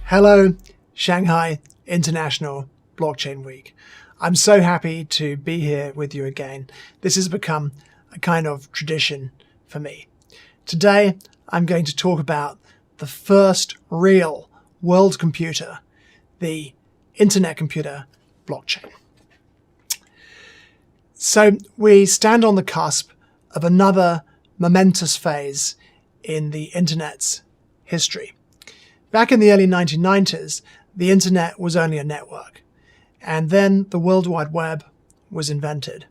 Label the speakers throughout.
Speaker 1: Hello, Shanghai International Blockchain Week. I'm so happy to be here with you again. This has become a kind of tradition for me. Today, I'm going to talk about the first real world computer, the Internet Computer blockchain. So we stand on the cusp of another momentous phase in the Internet's history. Back in the early 1990s, the Internet was only a network, and then the World Wide Web was invented.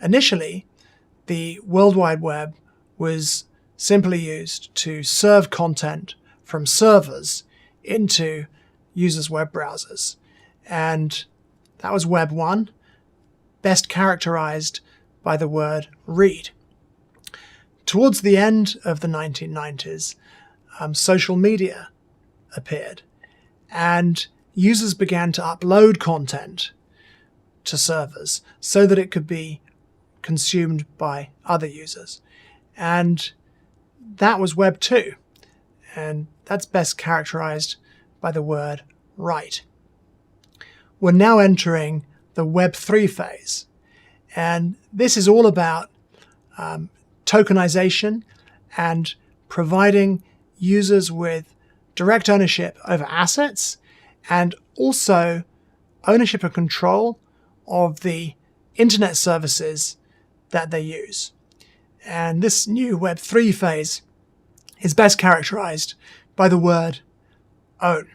Speaker 1: Initially, the World Wide Web was simply used to serve content from servers into users' web browsers, and that was Web 1, best characterized by the word read. Towards the end of the 1990s, social media appeared, and users began to upload content to servers so that it could be consumed by other users. And that was Web 2, and that's best characterized by the word write. We're now entering the Web 3 phase, and this is all about tokenization and providing users with direct ownership over assets, and also ownership and control of the internet services that they use. And this new Web 3 phase is best characterized by the word own.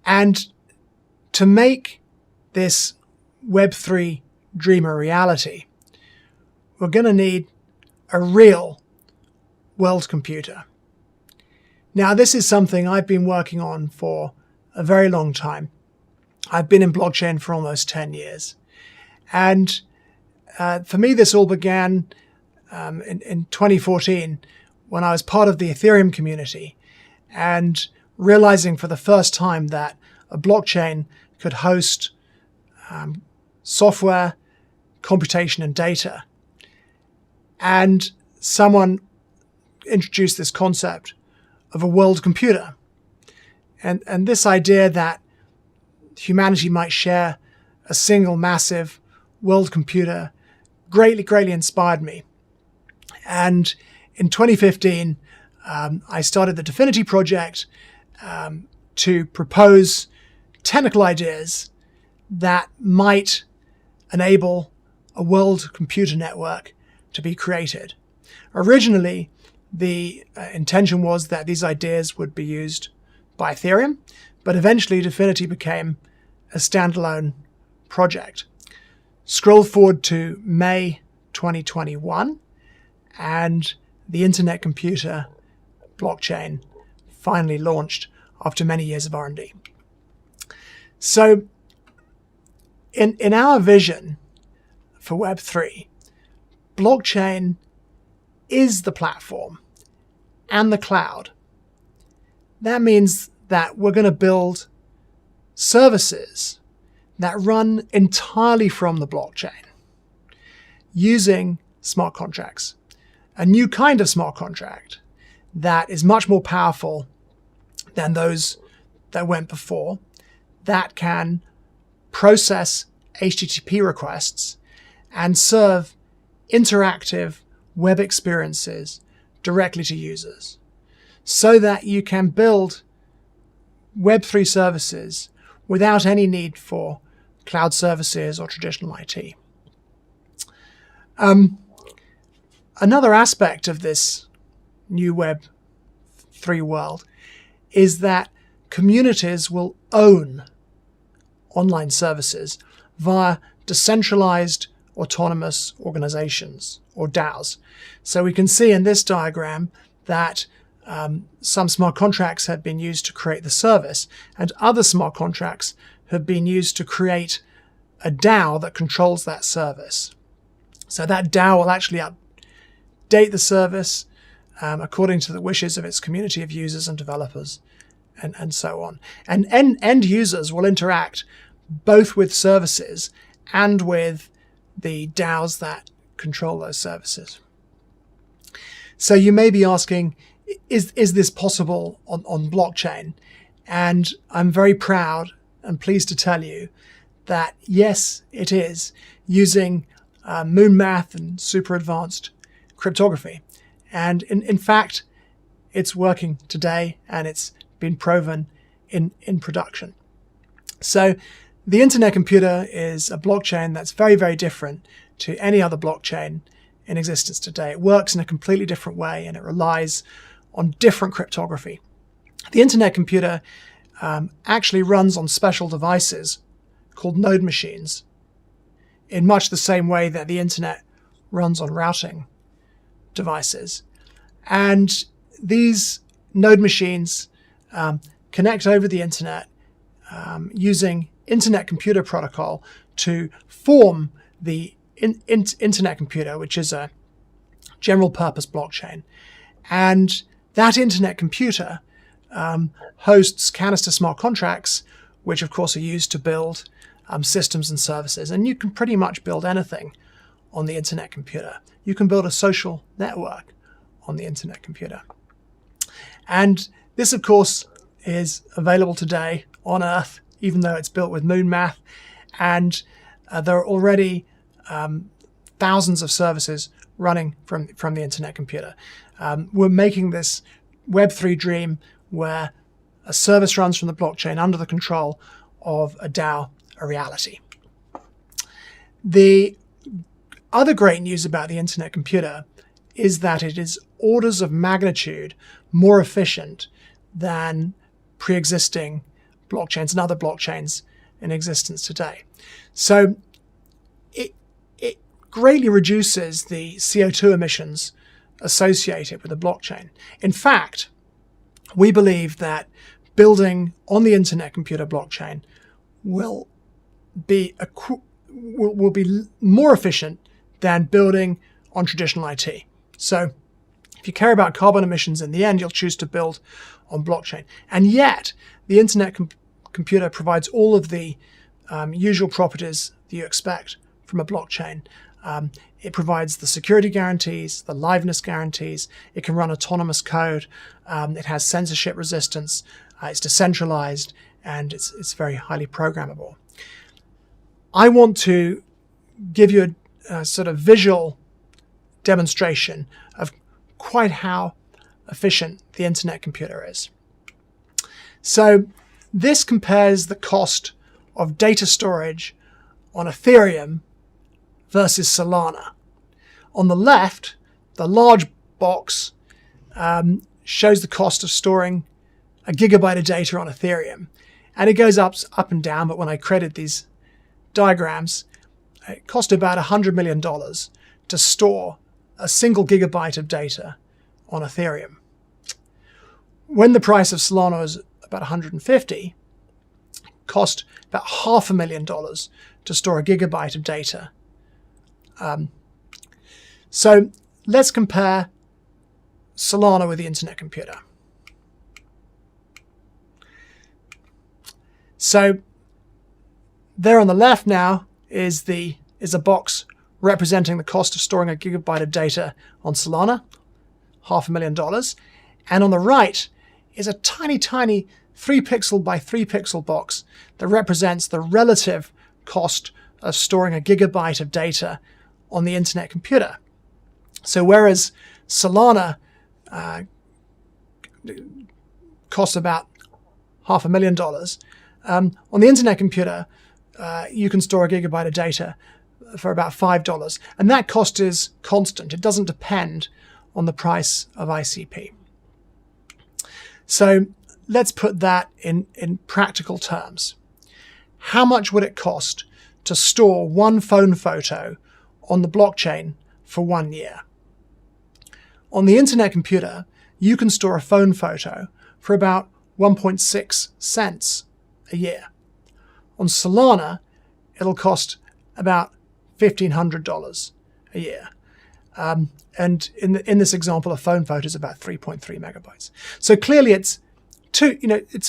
Speaker 1: And to make this Web 3 dream a reality, we're going to need a real world computer. Now, this is something I've been working on for a very long time. I've been in blockchain for almost 10 years. And for me, this all began in 2014 when I was part of the Ethereum community and realizing for the first time that a blockchain could host software, computation, and data. And someone introduced this concept of a world computer. And this idea that humanity might share a single massive world computer greatly inspired me. And in 2015, I started the Dfinity project to propose technical ideas that might enable a world computer network to be created. Originally, the intention was that these ideas would be used by Ethereum, but eventually Dfinity became a standalone project. Scroll forward to May 2021, and the Internet Computer blockchain finally launched after many years of R&D. So in our vision for Web 3, blockchain is the platform and the cloud. That means that we're going to build services that run entirely from the blockchain using smart contracts, a new kind of smart contract that is much more powerful than those that went before, that can process HTTP requests and serve interactive web experiences directly to users, so that you can build Web3 services without any need for cloud services or traditional IT. Another aspect of this new Web3 world is that communities will own online services via decentralized autonomous organizations, or DAOs. So we can see in this diagram that some smart contracts have been used to create the service, and other smart contracts have been used to create a DAO that controls that service. So that DAO will actually update the service according to the wishes of its community of users and developers, and so on. And end users will interact both with services and with the DAOs that control those services. So you may be asking, is this possible on blockchain? And I'm very proud and pleased to tell you that yes, it is, using moon math and super advanced cryptography. And in fact, it's working today, and it's been proven in production. So the internet computer is a blockchain that's very, very different to any other blockchain in existence today. It works in a completely different way, and it relies on different cryptography. The internet computer actually runs on special devices called node machines, in much the same way that the internet runs on routing devices. And these node machines connect over the internet using Internet Computer Protocol to form the Internet Computer, which is a general purpose blockchain. And that Internet Computer hosts canister smart contracts, which of course are used to build systems and services. And you can pretty much build anything on the Internet Computer. You can build a social network on the Internet Computer. And this, of course, is available today on Earth, even though it's built with moon math. And there are already thousands of services running from the Internet Computer. We're making this Web3 dream where a service runs from the blockchain under the control of a DAO a reality. The other great news about the Internet Computer is that it is orders of magnitude more efficient than pre-existing blockchains and other blockchains in existence today. So it greatly reduces the CO2 emissions associated with the blockchain. In fact, we believe that building on the Internet Computer blockchain will be more efficient than building on traditional IT. So if you care about carbon emissions, in the end, you'll choose to build on blockchain. And yet, the Internet Computer provides all of the usual properties that you expect from a blockchain. It provides the security guarantees, the liveness guarantees. It can run autonomous code. It has censorship resistance. It's decentralized, and it's very highly programmable. I want to give you a sort of visual demonstration of quite how efficient the Internet Computer is. So this compares the cost of data storage on Ethereum versus Solana. On the left, the large box shows the cost of storing a gigabyte of data on Ethereum. And it goes up and down, but when I created these diagrams, it cost about $100 million to store a single gigabyte of data on Ethereum. When the price of Solana was about 150, it cost about $500,000 to store a gigabyte of data. So let's compare Solana with the Internet Computer. So there on the left now is a box representing the cost of storing a gigabyte of data on Solana, $500,000. And on the right is a tiny, tiny 3 pixel by 3 pixel box that represents the relative cost of storing a gigabyte of data on the Internet Computer. So whereas Solana costs about $500,000, on the Internet Computer, you can store a gigabyte of data for about $5. And that cost is constant. It doesn't depend on the price of ICP. So let's put that in practical terms. How much would it cost to store one phone photo on the blockchain for 1 year? On the Internet Computer, you can store a phone photo for about 1.6 cents a year. On Solana, it'll cost about $1,500 a year. And in this example, a phone photo is about 3.3 megabytes. So clearly it's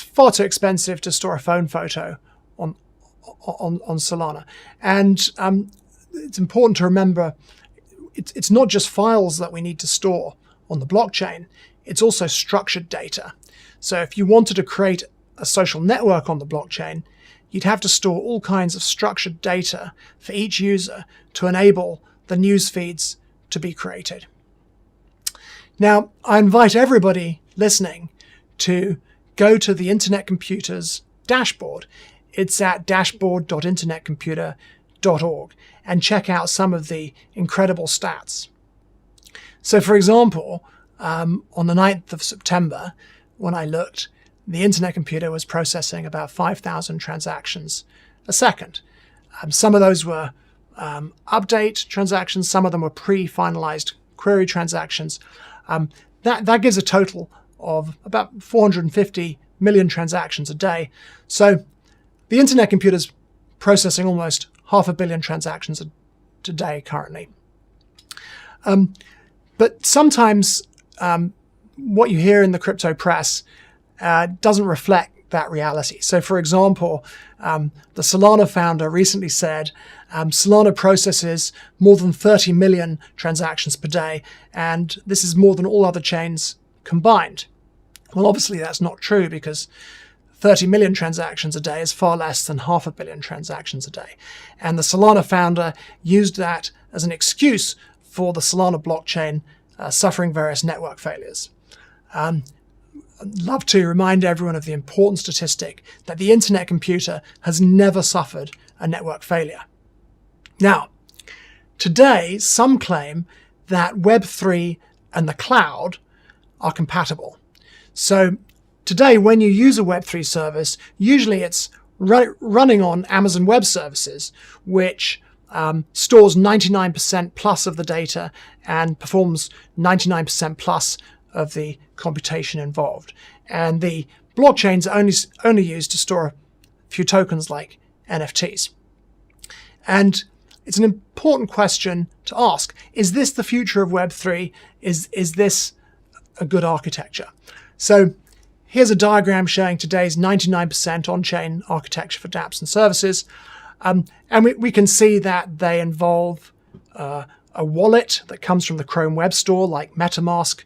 Speaker 1: far too expensive to store a phone photo on Solana. And it's important to remember it's not just files that we need to store on the blockchain, it's also structured data. So if you wanted to create a social network on the blockchain, you'd have to store all kinds of structured data for each user to enable the news feeds to be created. Now, I invite everybody listening to go to the Internet Computer's dashboard. It's at dashboard.internetcomputer.org and check out some of the incredible stats. So, for example, on the 9th of September, when I looked, the Internet Computer was processing about 5,000 transactions a second. Some of those were update transactions, some of them were pre-finalized query transactions. That gives a total of about 450 million transactions a day. So the Internet Computer is processing almost 500 million transactions a day currently. But sometimes what you hear in the crypto press doesn't reflect that reality. So, for example, the Solana founder recently said Solana processes more than 30 million transactions per day, and this is more than all other chains combined. Well, obviously that's not true, because 30 million transactions a day is far less than 500 million transactions a day. And the Solana founder used that as an excuse for the Solana blockchain suffering various network failures. I'd love to remind everyone of the important statistic that the Internet Computer has never suffered a network failure. Now, today, some claim that Web3 and the cloud are compatible. So today, when you use a Web3 service, usually it's running on Amazon Web Services, which stores 99% plus of the data and performs 99% plus of the computation involved. And the blockchains are only used to store a few tokens like NFTs. And it's an important question to ask. Is this the future of Web3? Is this a good architecture? So here's a diagram showing today's 99% on-chain architecture for dApps and services. And we can see that they involve a wallet that comes from the Chrome Web Store, like MetaMask.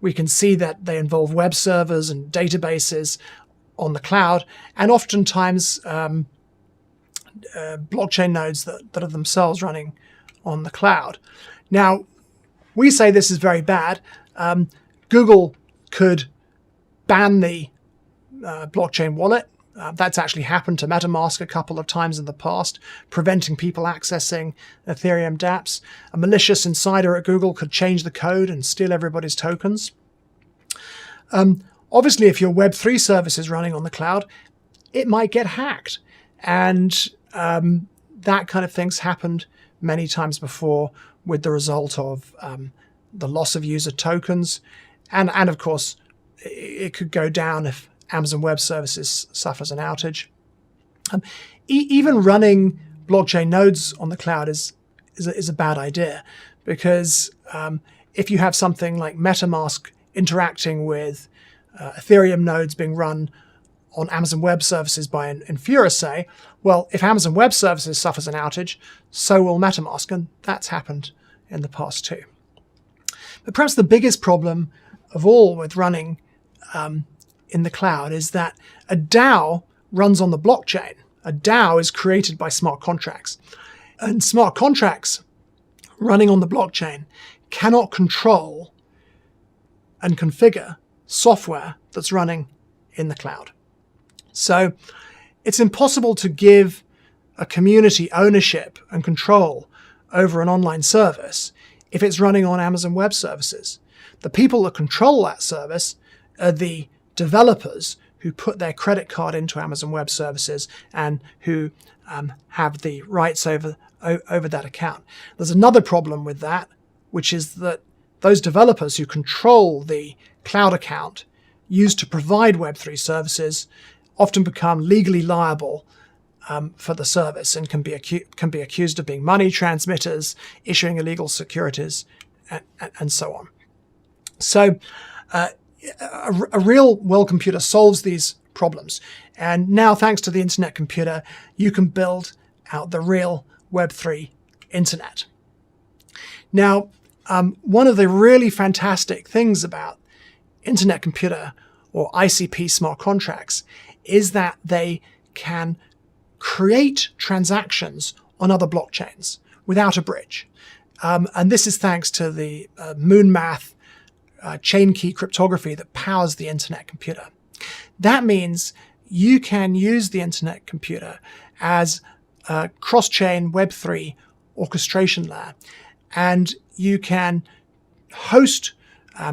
Speaker 1: We can see that they involve web servers and databases on the cloud, and oftentimes blockchain nodes that are themselves running on the cloud. Now, we say this is very bad. Google could ban the blockchain wallet. That's actually happened to MetaMask a couple of times in the past, preventing people accessing Ethereum dApps. A malicious insider at Google could change the code and steal everybody's tokens. Obviously, if your Web3 service is running on the cloud, it might get hacked. And that kind of thing's happened many times before, with the result of the loss of user tokens. And of course, it could go down if Amazon Web Services suffers an outage. Even running blockchain nodes on the cloud is a bad idea, because if you have something like MetaMask interacting with Ethereum nodes being run on Amazon Web Services by Infura, say, well, if Amazon Web Services suffers an outage, so will MetaMask, and that's happened in the past too. But perhaps the biggest problem of all with running in the cloud is that a DAO runs on the blockchain. A DAO is created by smart contracts. And smart contracts running on the blockchain cannot control and configure software that's running in the cloud. So it's impossible to give a community ownership and control over an online service if it's running on Amazon Web Services. The people that control that service are the developers who put their credit card into Amazon Web Services and who have the rights over that account. There's another problem with that, which is that those developers who control the cloud account used to provide Web3 services often become legally liable for the service and can be accused of being money transmitters, issuing illegal securities, and so on. So a real world computer solves these problems. And now, thanks to the Internet Computer, you can build out the real Web3 internet. Now, one of the really fantastic things about Internet Computer or ICP smart contracts is that they can create transactions on other blockchains without a bridge. And this is thanks to the moon math chain key cryptography that powers the Internet Computer. That means you can use the Internet Computer as a cross-chain Web3 orchestration layer, and you can host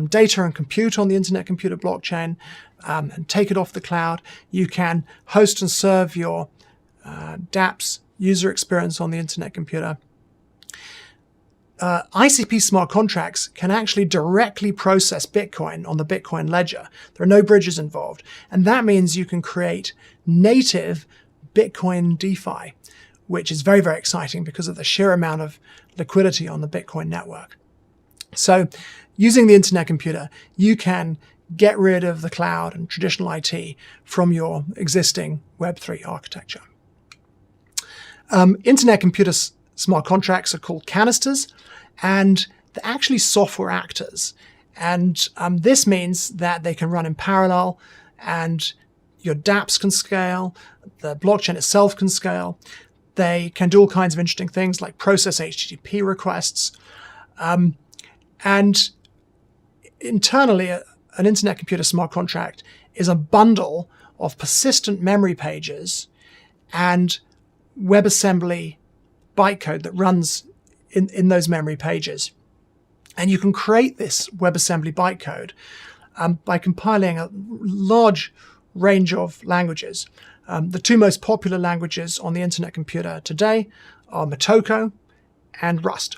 Speaker 1: data and compute on the Internet Computer blockchain and take it off the cloud. You can host and serve your dApps user experience on the Internet Computer. ICP smart contracts can actually directly process Bitcoin on the Bitcoin ledger. There are no bridges involved. And that means you can create native Bitcoin DeFi, which is very, very exciting because of the sheer amount of liquidity on the Bitcoin network. So using the Internet Computer, you can get rid of the cloud and traditional IT from your existing Web3 architecture. Internet Computer smart contracts are called canisters, and they're actually software actors. And this means that they can run in parallel, and your dApps can scale, the blockchain itself can scale. They can do all kinds of interesting things like process HTTP requests. And internally, an Internet Computer smart contract is a bundle of persistent memory pages and WebAssembly bytecode that runs in those memory pages. And you can create this WebAssembly bytecode by compiling a large range of languages. The two most popular languages on the Internet Computer today are Motoko and Rust.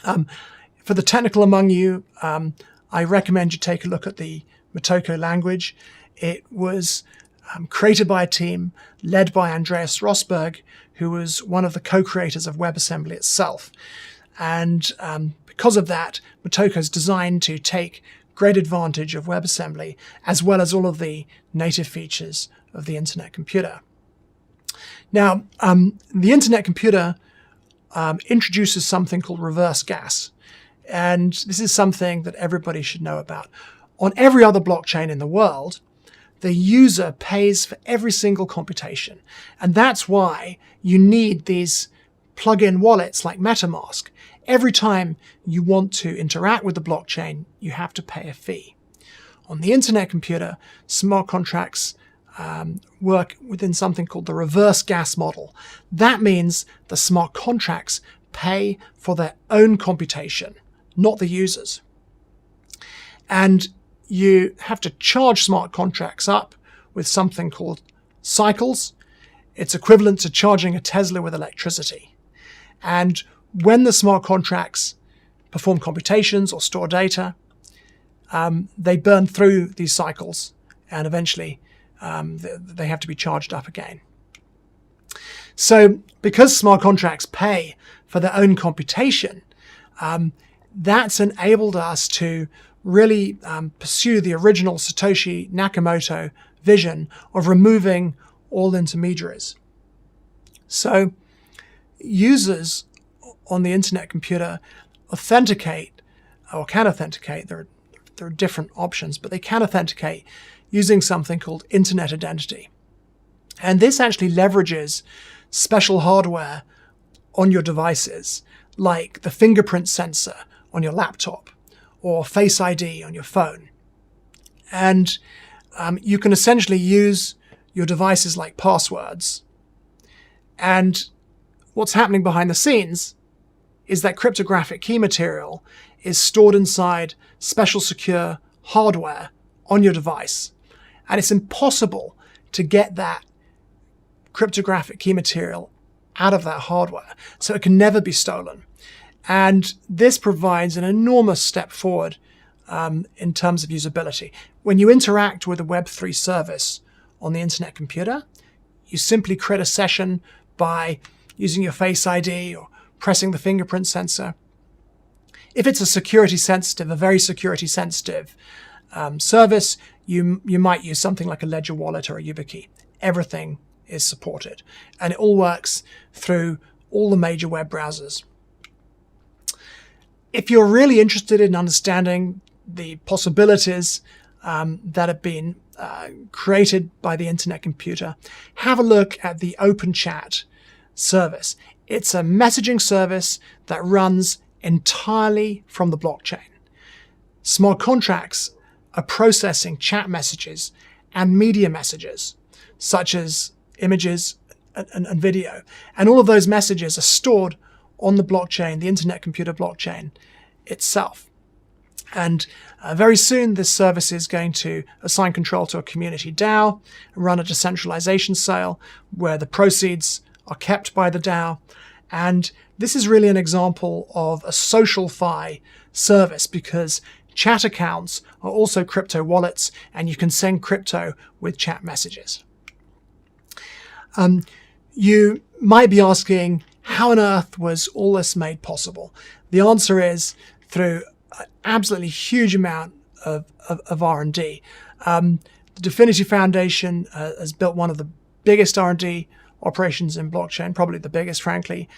Speaker 1: For the technical among you, I recommend you take a look at the Motoko language. It was created by a team led by Andreas Rosberg, who was one of the co-creators of WebAssembly itself. And because of that, Motoko is designed to take great advantage of WebAssembly, as well as all of the native features of the Internet Computer. Now, the Internet Computer introduces something called reverse gas. And this is something that everybody should know about. On every other blockchain in the world, the user pays for every single computation. And that's why you need these plug-in wallets like MetaMask. Every time you want to interact with the blockchain, you have to pay a fee. On the Internet Computer, smart contracts work within something called the reverse gas model. That means the smart contracts pay for their own computation, not the users. And you have to charge smart contracts up with something called cycles. It's equivalent to charging a Tesla with electricity. And when the smart contracts perform computations or store data, they burn through these cycles, and eventually they have to be charged up again. So because smart contracts pay for their own computation, that's enabled us to really pursue the original Satoshi Nakamoto vision of removing all intermediaries. So users on the Internet Computer authenticate, or can authenticate, there are different options, but they can authenticate using something called Internet Identity. And this actually leverages special hardware on your devices, like the fingerprint sensor on your laptop or Face ID on your phone. And you can essentially use your devices like passwords. And what's happening behind the scenes is that cryptographic key material is stored inside special secure hardware on your device. And it's impossible to get that cryptographic key material out of that hardware, so it can never be stolen. And this provides an enormous step forward in terms of usability. When you interact with a Web3 service on the Internet Computer, you simply create a session by using your Face ID or pressing the fingerprint sensor. If it's a very security sensitive service, you might use something like a Ledger Wallet or a YubiKey. Everything is supported, and it all works through all the major web browsers. If you're really interested in understanding the possibilities that have been created by the internet computer, have a look at the OpenChat service. It's a messaging service that runs entirely from the blockchain. Smart contracts are processing chat messages and media messages, such as images and video. And all of those messages are stored on the blockchain, the internet computer blockchain itself. And very soon, this service is going to assign control to a community DAO, run a decentralization sale where the proceeds are kept by the DAO. And this is really an example of a social fi service, because chat accounts are also crypto wallets, and you can send crypto with chat messages. You might be asking, how on earth was all this made possible? The answer is through an absolutely huge amount of R&D. The Dfinity Foundation has built one of the biggest R&D operations in blockchain, probably the biggest, frankly.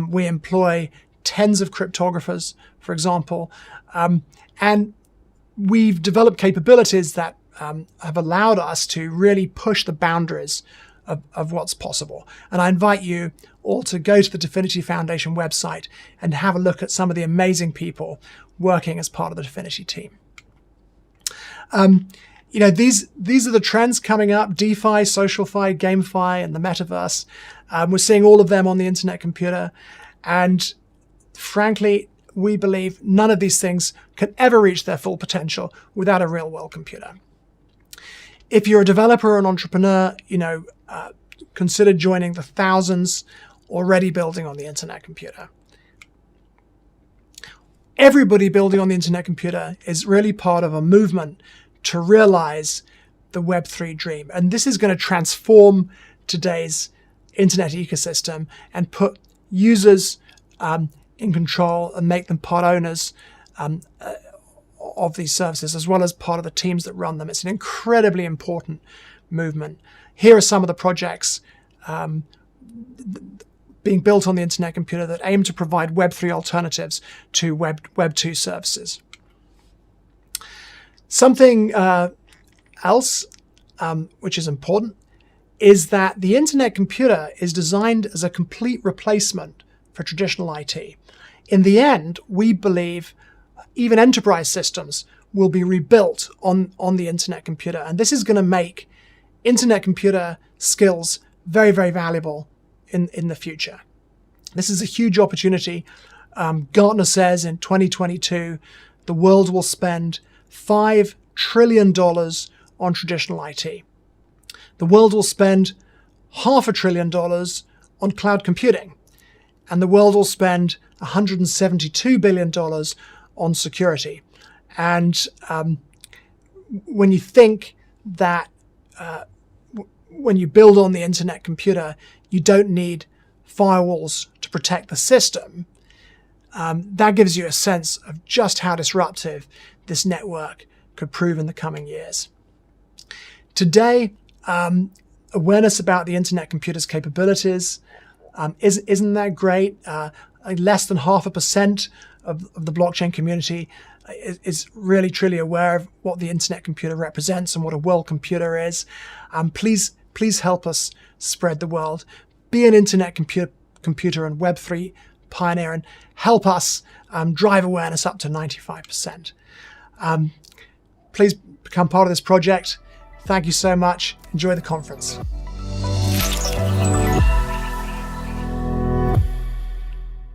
Speaker 1: We employ tens of cryptographers, for example, and we've developed capabilities that have allowed us to really push the boundaries of what's possible. And I invite you all to go to the Dfinity Foundation website and have a look at some of the amazing people working as part of the Dfinity team. These are the trends coming up: DeFi, SocialFi, GameFi, and the metaverse. We're seeing all of them on the internet computer. And frankly, we believe none of these things can ever reach their full potential without a real-world computer. If you're a developer or an entrepreneur, consider joining the thousands already building on the internet computer. Everybody building on the internet computer is really part of a movement to realize the Web3 dream. And this is going to transform today's internet ecosystem and put users in control and make them part owners of these services, as well as part of the teams that run them. It's an incredibly important movement. Here are some of the projects being built on the internet computer that aim to provide Web3 alternatives to Web 2 services. Something else which is important is that the internet computer is designed as a complete replacement for traditional IT. In the end, we believe even enterprise systems will be rebuilt on the internet computer. And this is going to make internet computer skills very, very valuable in the future. This is a huge opportunity. Gartner says in 2022, the world will spend $5 trillion on traditional IT. The world will spend $500 billion on cloud computing. And the world will spend $172 billion on security. And when you think that when you build on the internet computer, you don't need firewalls to protect the system, that gives you a sense of just how disruptive this network could prove in the coming years. Today, awareness about the internet computer's capabilities isn't that great. Less than 0.5% of the blockchain community is really truly aware of what the internet computer represents and what a world computer is. Please help us spread the word. Be an internet computer and Web3 pioneer, and help us drive awareness up to 95%. Please become part of this project. Thank you so much. Enjoy the conference.